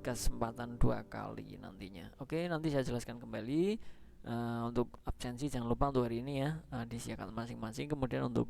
diberi kesempatan 2 kali nantinya. Oke, nanti saya jelaskan kembali. Untuk absensi jangan lupa untuk hari ini ya, disiapkan masing-masing. Kemudian untuk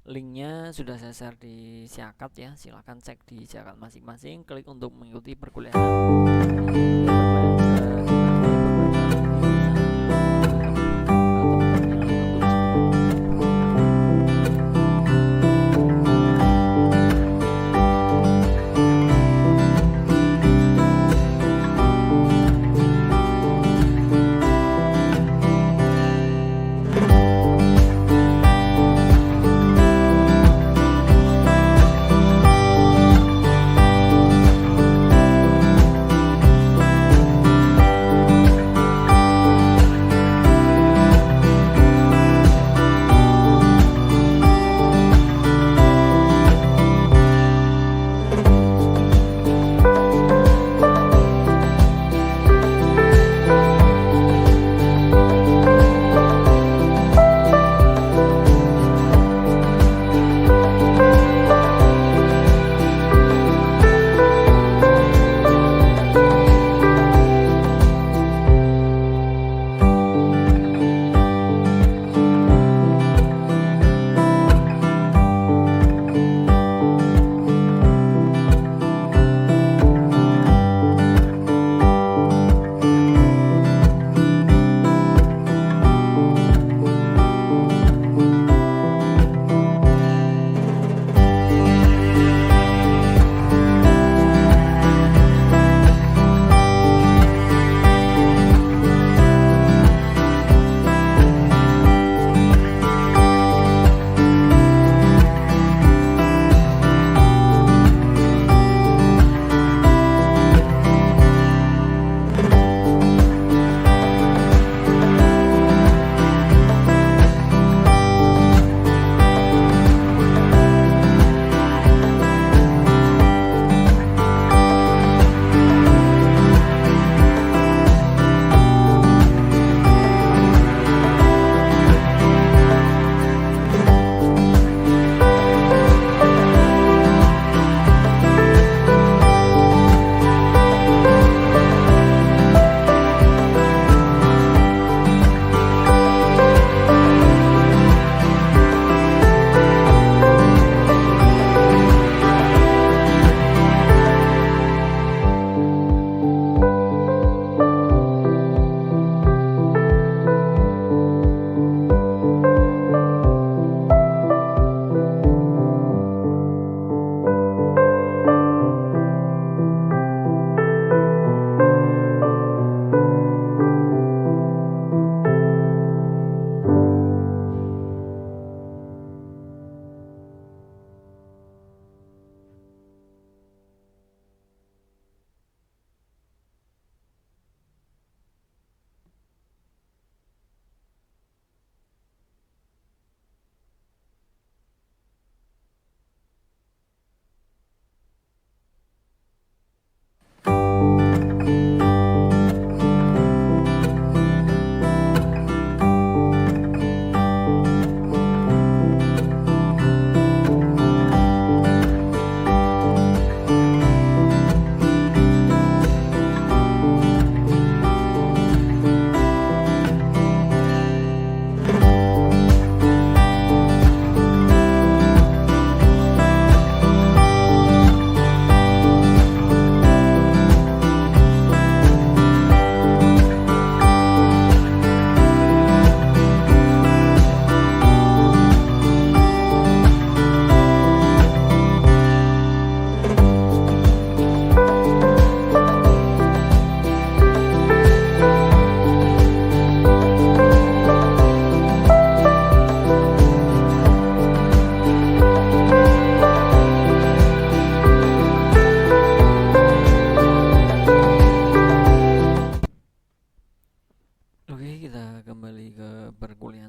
linknya sudah saya share di Siakat ya, silahkan cek di Siakat masing-masing, klik untuk mengikuti perkuliahan.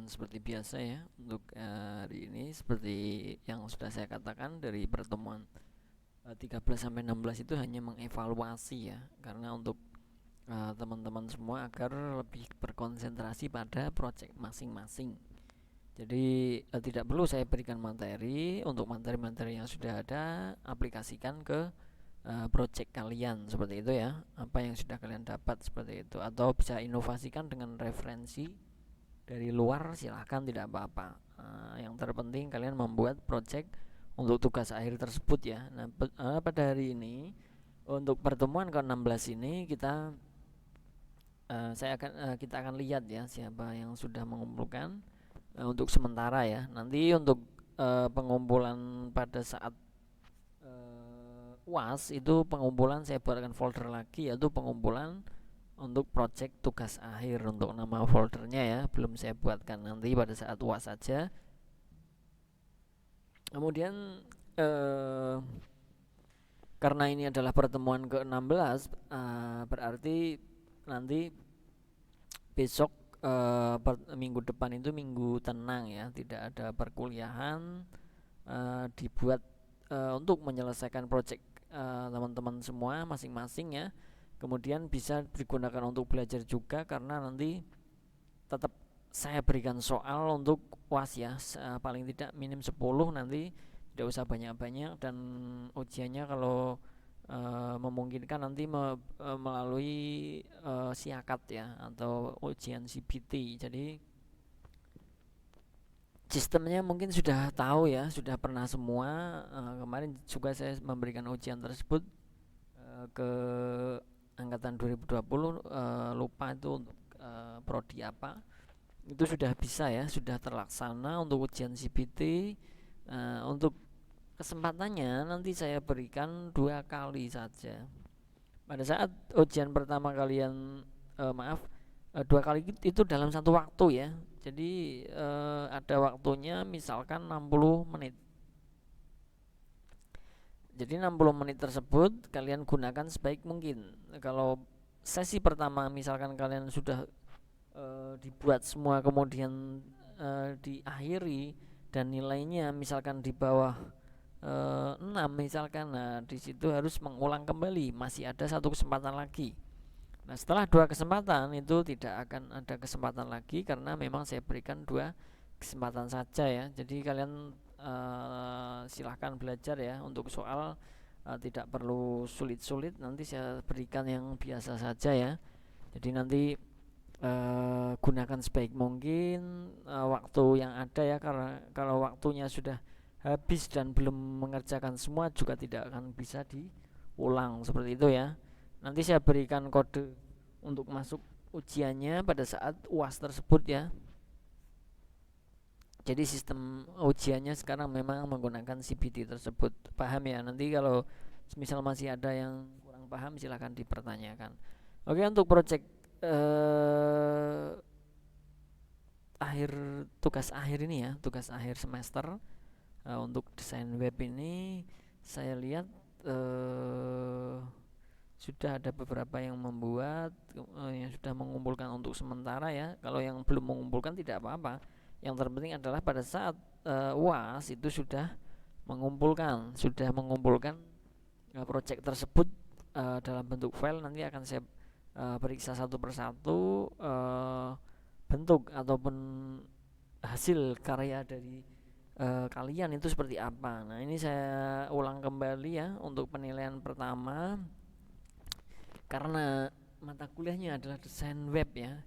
Seperti biasa ya, untuk hari ini seperti yang sudah saya katakan dari pertemuan 13 sampai 16 itu hanya mengevaluasi ya, karena untuk teman-teman semua agar lebih berkonsentrasi pada proyek masing-masing. Jadi tidak perlu saya berikan materi. Untuk materi-materi yang sudah ada, aplikasikan ke project kalian, seperti itu ya. Apa yang sudah kalian dapat seperti itu, atau bisa inovasikan dengan referensi dari luar, silahkan, tidak apa-apa. Yang terpenting kalian membuat project untuk tugas akhir tersebut ya. Nah, pada hari ini untuk pertemuan ke-16 ini kita akan lihat ya siapa yang sudah mengumpulkan untuk sementara ya. Nanti untuk pengumpulan pada saat UAS itu pengumpulan saya buatkan folder lagi, yaitu pengumpulan untuk project tugas akhir. Untuk nama foldernya ya belum saya buatkan, nanti pada saat UAS saja. Kemudian karena ini adalah pertemuan ke-16, berarti nanti besok minggu depan itu minggu tenang ya, tidak ada perkuliahan, dibuat untuk menyelesaikan project teman-teman semua masing-masing ya. Kemudian bisa digunakan untuk belajar juga, karena nanti tetap saya berikan soal untuk UAS ya, paling tidak minim 10, nanti tidak usah banyak-banyak, dan ujiannya kalau memungkinkan nanti melalui siakat ya, atau ujian CBT. Jadi sistemnya mungkin sudah tahu ya, sudah pernah semua. Kemarin juga saya memberikan ujian tersebut ke angkatan 2020, lupa itu untuk prodi apa. Itu sudah bisa ya, sudah terlaksana untuk ujian CBT. Untuk kesempatannya nanti saya berikan 2 kali saja. Pada saat ujian pertama kalian 2 kali itu dalam satu waktu ya. Jadi ada waktunya misalkan 60 menit. Jadi 60 menit tersebut kalian gunakan sebaik mungkin. Kalau sesi pertama misalkan kalian sudah dibuat semua, kemudian diakhiri dan nilainya misalkan di bawah 6 misalkan, nah di situ harus mengulang kembali, masih ada satu kesempatan lagi. Nah setelah 2 kesempatan itu tidak akan ada kesempatan lagi, karena memang saya berikan 2 kesempatan saja ya. Jadi kalian silahkan belajar ya, untuk soal tidak perlu sulit-sulit, nanti saya berikan yang biasa saja ya. Jadi nanti gunakan sebaik mungkin waktu yang ada ya, karena kalau waktunya sudah habis dan belum mengerjakan semua juga tidak akan bisa diulang, seperti itu ya. Nanti saya berikan kode untuk masuk ujiannya pada saat UAS tersebut ya. Jadi sistem ujiannya sekarang memang menggunakan CBT tersebut, paham ya? Nanti kalau misal masih ada yang kurang paham silahkan dipertanyakan. Oke, untuk project tugas akhir ini ya, tugas akhir semester, untuk desain web ini saya lihat sudah ada beberapa yang membuat, yang sudah mengumpulkan untuk sementara ya. Kalau yang belum mengumpulkan tidak apa-apa. Yang terpenting adalah pada saat UAS itu sudah mengumpulkan project tersebut dalam bentuk file. Nanti akan saya periksa satu persatu bentuk ataupun hasil karya dari kalian itu seperti apa. Nah ini saya ulang kembali ya untuk penilaian pertama, karena mata kuliahnya adalah desain web ya.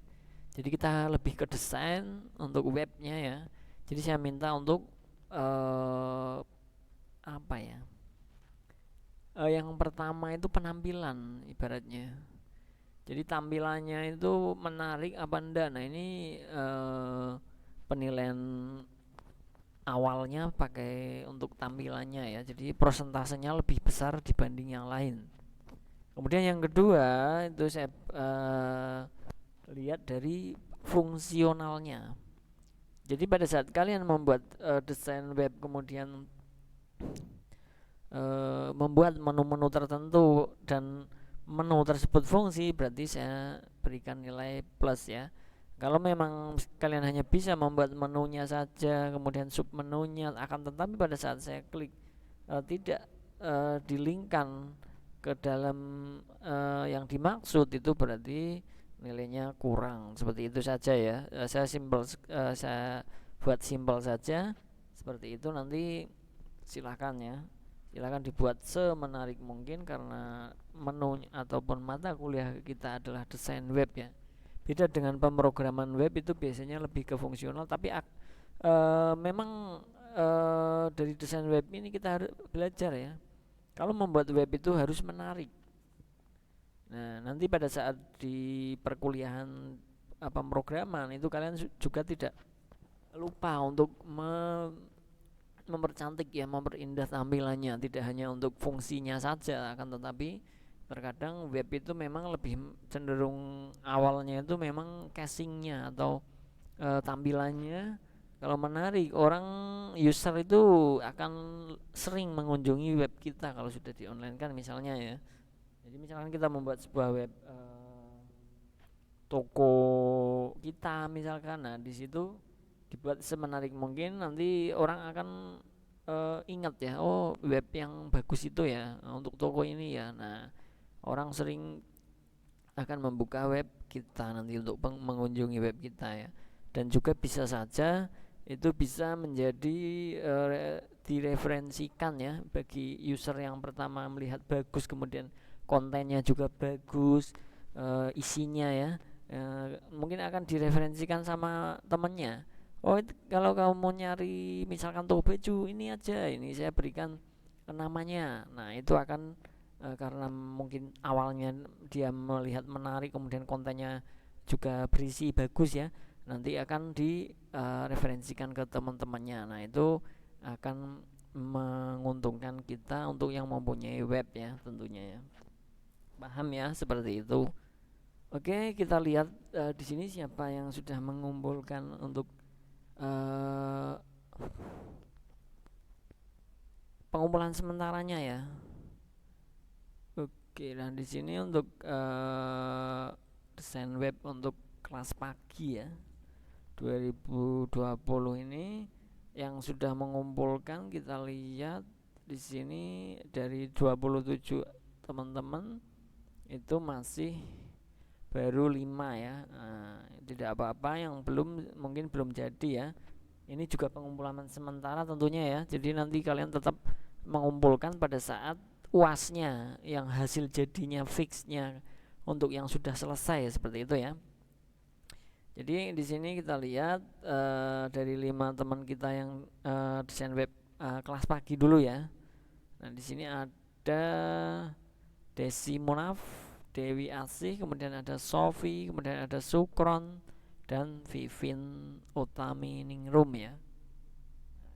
Jadi kita lebih ke desain untuk webnya ya. Jadi saya minta untuk apa ya? Yang pertama itu penampilan ibaratnya. Jadi tampilannya itu menarik apa enggak. Nah ini penilaian awalnya pakai untuk tampilannya ya. Jadi prosentasenya lebih besar dibanding yang lain. Kemudian yang kedua itu saya lihat dari fungsionalnya. Jadi pada saat kalian membuat desain web, kemudian membuat menu-menu tertentu dan menu tersebut fungsi, berarti saya berikan nilai plus ya. Kalau memang kalian hanya bisa membuat menunya saja, kemudian sub menunya, akan tetapi pada saat saya klik tidak dilingkan ke dalam yang dimaksud, itu berarti nilainya kurang. Seperti itu saja ya. Saya buat simpel saja seperti itu, nanti silahkan ya, silahkan dibuat semenarik mungkin karena menu ataupun mata kuliah kita adalah desain web ya. Beda dengan pemrograman web, itu biasanya lebih ke fungsional, tapi memang dari desain web ini kita harus belajar ya, kalau membuat web itu harus menarik. Nah, nanti pada saat di perkuliahan pemrograman itu kalian juga tidak lupa untuk mempercantik ya, memperindah tampilannya, tidak hanya untuk fungsinya saja, akan tetapi terkadang web itu memang lebih cenderung awalnya itu memang casingnya atau tampilannya kalau menarik, orang user itu akan sering mengunjungi web kita kalau sudah di online kan misalnya ya. Jadi misalkan kita membuat sebuah web toko kita misalkan, nah di situ dibuat semenarik mungkin, nanti orang akan ingat ya, oh web yang bagus itu ya untuk toko ini ya. Nah, orang sering akan membuka web kita nanti untuk mengunjungi web kita ya. Dan juga bisa saja itu bisa menjadi direferensikan ya bagi user yang pertama melihat bagus, kemudian kontennya juga bagus, isinya ya, mungkin akan direferensikan sama temennya. Oh kalau kamu mau nyari misalkan toko baju ini aja, ini saya berikan namanya. Nah itu akan karena mungkin awalnya dia melihat menarik, kemudian kontennya juga berisi bagus ya, nanti akan direferensikan ke teman-temannya. Nah itu akan menguntungkan kita untuk yang mempunyai web ya tentunya ya. Paham ya seperti itu. Oke, kita lihat di sini siapa yang sudah mengumpulkan untuk pengumpulan sementaranya ya. Oke, dan di sini untuk desain web untuk kelas pagi ya 2020 ini yang sudah mengumpulkan, kita lihat di sini dari 27 teman-teman itu masih baru 5 ya. Nah, tidak apa-apa yang mungkin belum jadi ya. Ini juga pengumpulan sementara tentunya ya. Jadi nanti kalian tetap mengumpulkan pada saat UASnya, yang hasil jadinya fixnya untuk yang sudah selesai seperti itu ya. Jadi di sini kita lihat dari 5 teman kita yang desain web kelas pagi dulu ya. Nah di sini ada Desi Munaf, Dewi Asih, kemudian ada Sofi, kemudian ada Sukron, dan Vivin Utami Ningrum ya.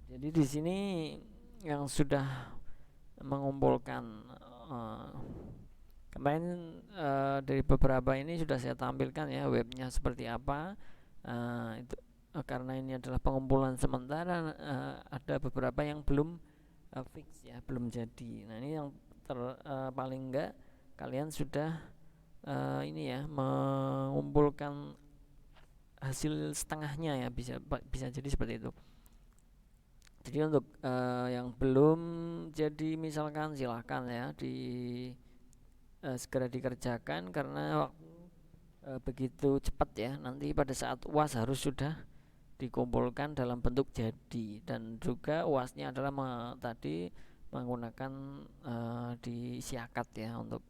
Jadi di sini yang sudah mengumpulkan kemarin dari beberapa ini sudah saya tampilkan ya webnya seperti apa. Itu karena ini adalah pengumpulan sementara, ada beberapa yang belum fix ya, belum jadi. Nah ini yang paling enggak kalian sudah ini ya mengumpulkan hasil setengahnya ya, bisa jadi seperti itu. Jadi untuk yang belum jadi misalkan silahkan ya segera dikerjakan, karena begitu cepat ya, nanti pada saat UAS harus sudah dikumpulkan dalam bentuk jadi, dan juga UASnya adalah tadi menggunakan diisi akad ya untuk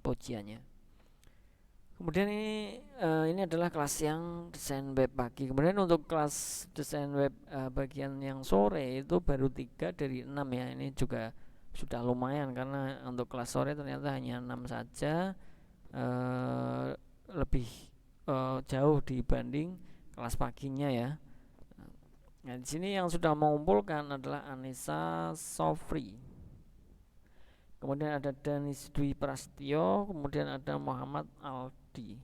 pujiannya. Kemudian ini adalah kelas yang desain web pagi. Kemudian untuk kelas desain web bagian yang sore itu baru 3 dari 6 ya. Ini juga sudah lumayan karena untuk kelas sore ternyata hanya 6 saja, lebih jauh dibanding kelas paginya ya. Nah, di sini yang sudah mengumpulkan adalah Anissa Sofri. Kemudian ada Danis Dwi Prastio, kemudian ada Muhammad Aldi.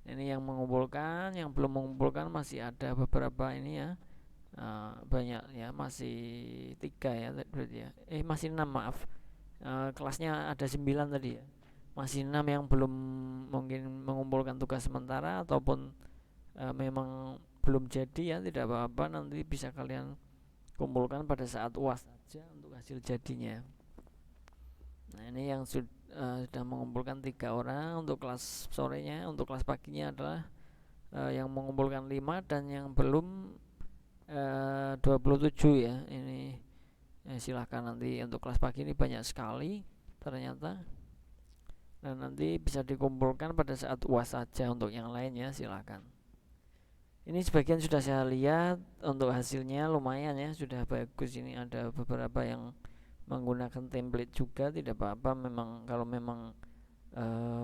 Ini yang mengumpulkan, yang belum mengumpulkan masih ada beberapa ini ya. Banyak ya, masih 3 ya berarti ya. Masih 6 maaf. Kelasnya ada 9 tadi ya. Masih 6 yang belum mungkin mengumpulkan tugas sementara ataupun memang belum jadi ya, tidak apa-apa, nanti bisa kalian kumpulkan pada saat UAS saja untuk hasil jadinya. Nah ini yang sudah mengumpulkan 3 orang untuk kelas sorenya. Untuk kelas paginya adalah yang mengumpulkan 5, dan yang belum 27 ya ini. Silahkan nanti untuk kelas pagi ini banyak sekali ternyata. Nah, nanti bisa dikumpulkan pada saat UAS saja, untuk yang lainnya silahkan. Ini sebagian sudah saya lihat, untuk hasilnya lumayan ya, sudah bagus. Ini ada beberapa yang menggunakan template juga, tidak apa-apa. Memang kalau memang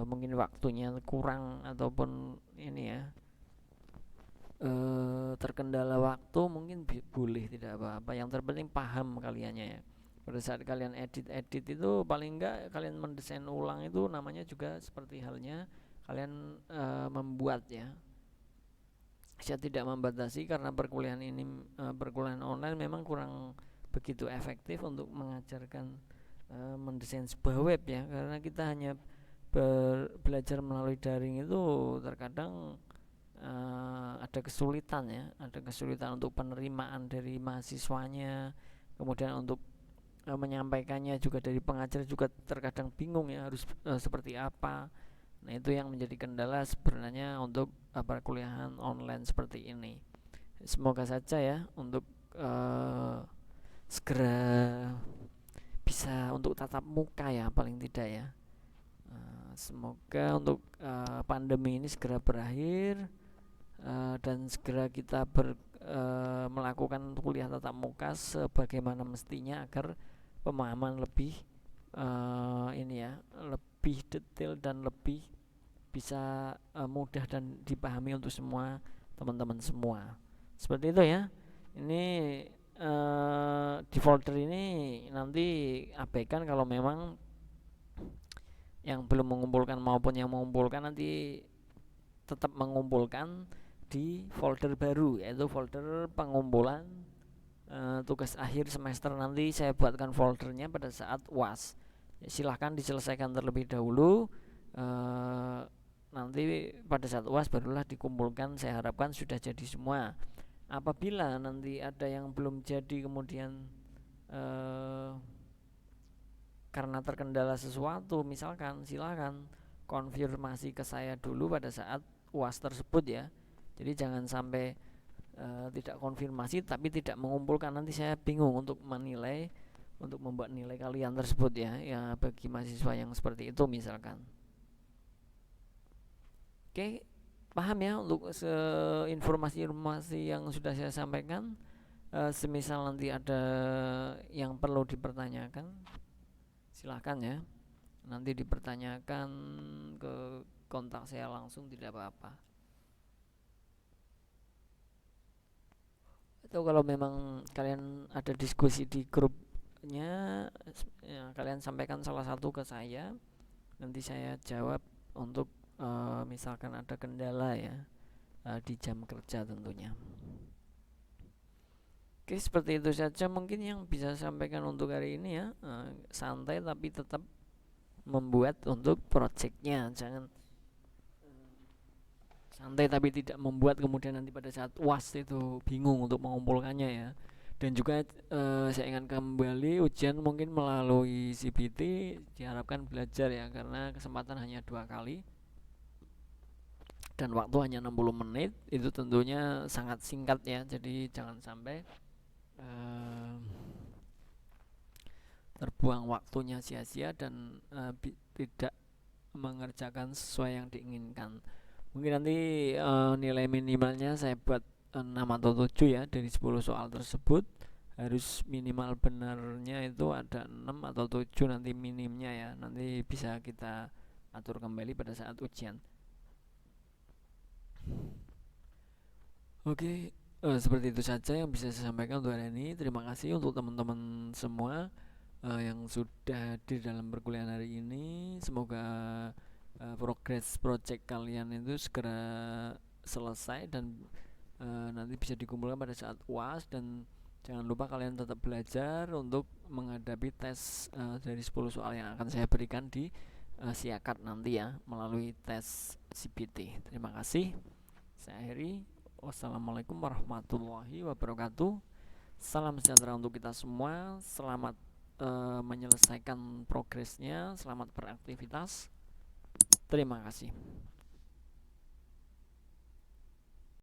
mungkin waktunya kurang ataupun ini ya, terkendala waktu, mungkin boleh, tidak apa-apa. Yang terpenting paham kaliannya ya. Pada saat kalian edit itu paling enggak kalian mendesain ulang, itu namanya juga seperti halnya kalian membuat ya. Saya tidak membatasi karena perkuliahan ini perkuliahan online memang kurang begitu efektif untuk mengajarkan mendesain sebuah web ya, karena kita hanya belajar melalui daring itu terkadang ada kesulitan ya, ada kesulitan untuk penerimaan dari mahasiswanya, kemudian untuk menyampaikannya juga dari pengajar juga terkadang bingung ya harus seperti apa. Nah, itu yang menjadi kendala sebenarnya untuk perkuliahan online seperti ini. Semoga saja ya untuk segera bisa untuk tatap muka ya, paling tidak ya. Semoga untuk pandemi ini segera berakhir, dan segera kita melakukan kuliah tatap muka sebagaimana mestinya, agar pemahaman lebih ini ya, lebih detail dan lebih bisa mudah dan dipahami untuk semua teman-teman semua. Seperti itu ya. Ini di folder ini nanti abaikan kalau memang yang belum mengumpulkan maupun yang mengumpulkan, nanti tetap mengumpulkan di folder baru, yaitu folder pengumpulan tugas akhir semester. Nanti saya buatkan foldernya pada saat UAS ya, silahkan diselesaikan terlebih dahulu. Nanti pada saat UAS barulah dikumpulkan, saya harapkan sudah jadi semua. Apabila nanti ada yang belum jadi, kemudian karena terkendala sesuatu misalkan, silahkan konfirmasi ke saya dulu pada saat UAS tersebut ya. Jadi jangan sampai tidak konfirmasi tapi tidak mengumpulkan, nanti saya bingung untuk menilai, untuk membuat nilai kalian tersebut ya, bagi mahasiswa yang seperti itu misalkan. Oke, paham ya untuk informasi-informasi yang sudah saya sampaikan. Semisal nanti ada yang perlu dipertanyakan, silahkan ya, nanti dipertanyakan ke kontak saya langsung, tidak apa-apa. Atau kalau memang kalian ada diskusi di grupnya ya, kalian sampaikan salah satu ke saya, nanti saya jawab untuk misalkan ada kendala ya di jam kerja tentunya. Oke, seperti itu saja mungkin yang bisa saya sampaikan untuk hari ini ya. Santai tapi tetap membuat untuk projectnya, jangan santai tapi tidak membuat, kemudian nanti pada saat UAS itu bingung untuk mengumpulkannya ya. Dan juga saya ingin kembali, ujian mungkin melalui CBT diharapkan belajar ya, karena kesempatan hanya 2 kali dan waktu hanya 60 menit, itu tentunya sangat singkat ya. Jadi jangan sampai terbuang waktunya sia-sia dan tidak mengerjakan sesuai yang diinginkan. Mungkin nanti nilai minimalnya saya buat 6 atau 7 ya, dari 10 soal tersebut harus minimal benarnya itu ada 6 atau 7 nanti minimnya ya. Nanti bisa kita atur kembali pada saat ujian. Oke, seperti itu saja yang bisa saya sampaikan untuk hari ini. Terima kasih untuk teman-teman semua yang sudah hadir dalam perkuliahan hari ini. Semoga progres project kalian itu segera selesai dan nanti bisa dikumpulkan pada saat UAS. Dan jangan lupa kalian tetap belajar untuk menghadapi tes dari 10 soal yang akan saya berikan di siakat nanti ya, melalui tes CBT. Terima kasih. Saya akhiri. Wassalamualaikum warahmatullahi wabarakatuh. Salam sejahtera untuk kita semua. Selamat menyelesaikan progresnya. Selamat beraktivitas. Terima kasih.